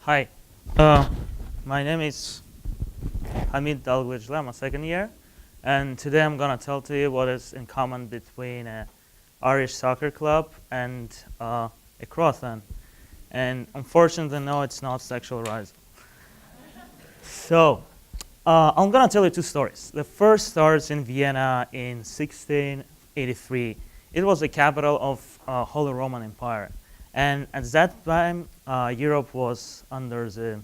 Hi, uh, my name is Hamid Dalglijli. I'm a second year, and today I'm gonna tell to you what is in common between a Irish soccer club and a croissant. And unfortunately, no, it's not sexual arousal. So, I'm gonna tell you two stories. The first starts in Vienna in 1683. It was the capital of Holy Roman Empire, and at that time, Europe was under the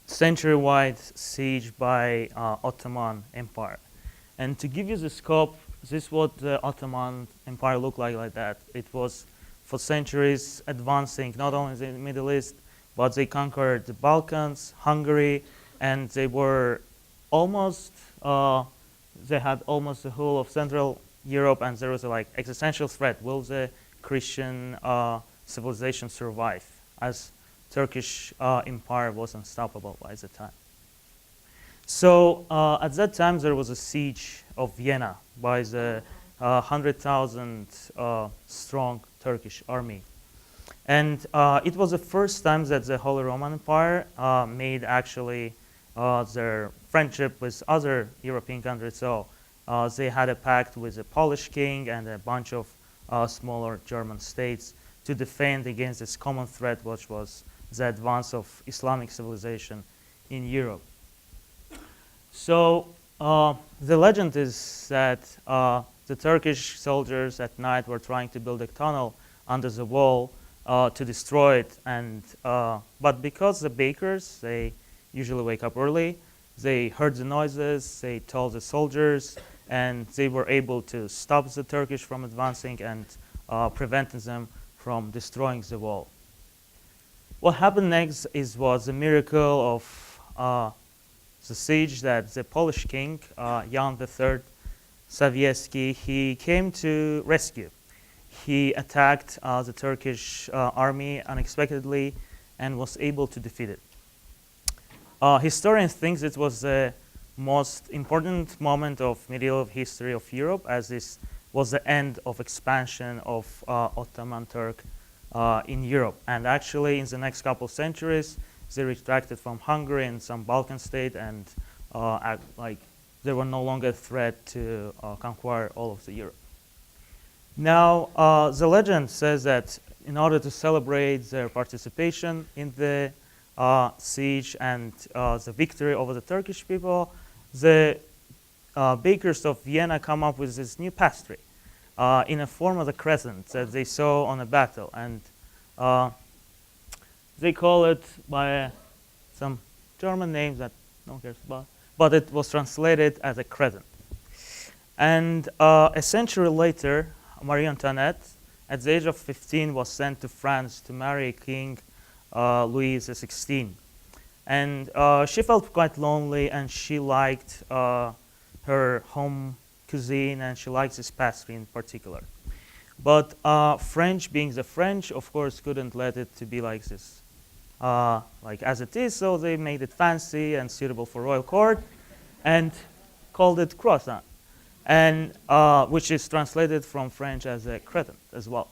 century-wide siege by Ottoman Empire. And to give you the scope, this is what the Ottoman Empire looked like that. It was for centuries advancing not only in the Middle East, but they conquered the Balkans, Hungary, and they were almost, they had almost the whole of Central Europe, and there was a existential threat. Will the Christian civilization survive? As Turkish empire was unstoppable by the time. So at that time there was a siege of Vienna by the 100,000 strong Turkish army. And it was the first time that the Holy Roman Empire made actually their friendship with other European countries. So they had a pact with the Polish king and a bunch of smaller German states to defend against this common threat, which was the advance of Islamic civilization in Europe. So the legend is that the Turkish soldiers at night were trying to build a tunnel under the wall to destroy it, and but because the bakers, they usually wake up early, they heard the noises, they told the soldiers, and they were able to stop the Turkish from advancing and preventing them from destroying the wall. What happened next was a miracle of the siege that the Polish king, Jan III Sobieski, he came to rescue. He attacked the Turkish army unexpectedly and was able to defeat it. Historians think it was the most important moment of medieval history of Europe, as this was the end of expansion of Ottoman Turk in Europe. And actually, in the next couple of centuries, they retracted from Hungary and some Balkan state, and they were no longer a threat to conquer all of the Europe. Now, the legend says that in order to celebrate their participation in the siege and the victory over the Turkish people, the bakers of Vienna come up with this new pastry in a form of a crescent that they saw on a battle, and they call it by some German names that no one cares about, but it was translated as a crescent. And a century later, Marie Antoinette, at the age of 15, was sent to France to marry King Louis XVI. And she felt quite lonely, and she liked her home cuisine, and she likes this pastry in particular. But French, being the French, of course, couldn't let it to be like this, like as it is, so they made it fancy and suitable for royal court, and called it croissant, and which is translated from French as a cretin as well.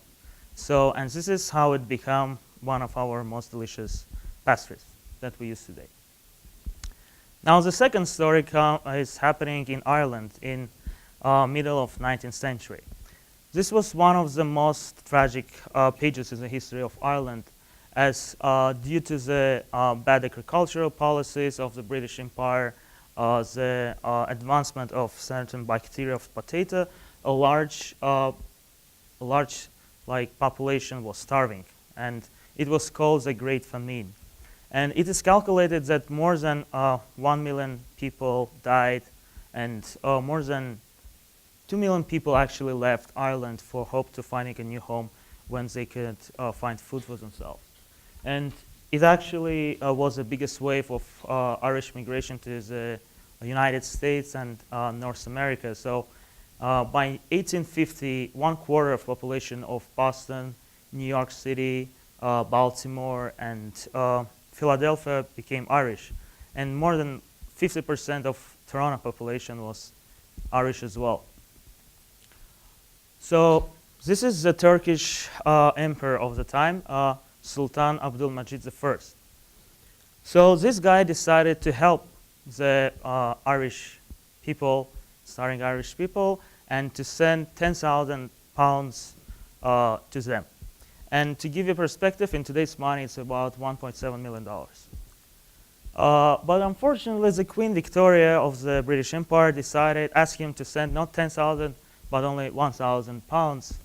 So, and this is how it became one of our most delicious pastries that we use today. Now, the second story is happening in Ireland in middle of 19th century. This was one of the most tragic pages in the history of Ireland, as due to the bad agricultural policies of the British Empire, the advancement of certain bacteria of potato, a large population was starving, and it was called the Great Famine. And it is calculated that more than 1 million people died, and more than 2 million people actually left Ireland for hope to finding a new home when they could find food for themselves. And it actually was the biggest wave of Irish migration to the United States and North America. So by 1850, 1/4 of population of Boston, New York City, Baltimore, and Philadelphia became Irish. And more than 50% of Toronto population was Irish as well. So this is the Turkish emperor of the time, Sultan Abdülmecid I. So this guy decided to help the Irish people, starting Irish people, and to send 10,000 pounds to them. And to give you perspective, in today's money, it's about $1.7 million. But unfortunately, the Queen Victoria of the British Empire decided, asked him to send not 10,000, but only 1,000 pounds.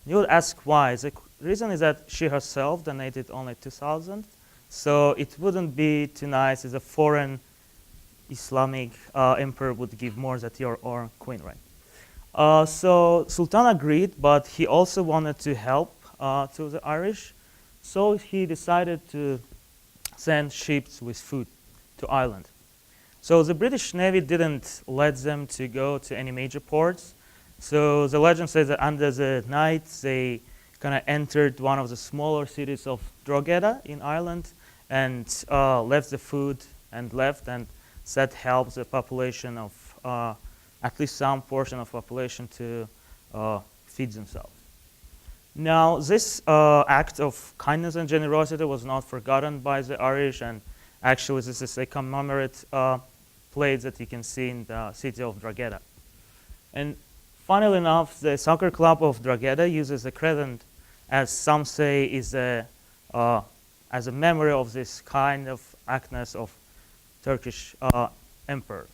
You would ask why. The reason is that she herself donated only 2,000, so it wouldn't be too nice if a foreign Islamic emperor would give more than your own queen, right? So Sultan agreed, but he also wanted to help to the Irish, so he decided to send ships with food to Ireland. So the British Navy didn't let them to go to any major ports. So the legend says that under the night they kind of entered one of the smaller cities of Drogheda in Ireland and left the food and left, and that helped the population of at least some portion of population to feed themselves. Now, this act of kindness and generosity was not forgotten by the Irish, and actually this is a commemorate plate that you can see in the city of Drogheda. And funnily enough, the soccer club of Drogheda uses the crescent, as some say, is as a memory of this kind of actness of Turkish emperor.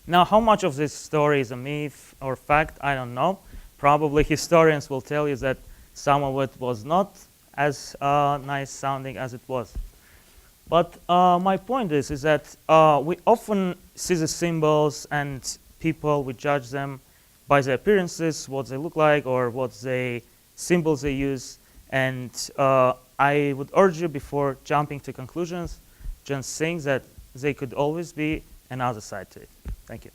Now, how much of this story is a myth or fact, I don't know. Probably historians will tell you that some of it was not as nice sounding as it was. But my point is that we often see the symbols and people, we judge them by their appearances, what they look like, or what symbols they use. And I would urge you, before jumping to conclusions, just think that there could always be another side to it. Thank you.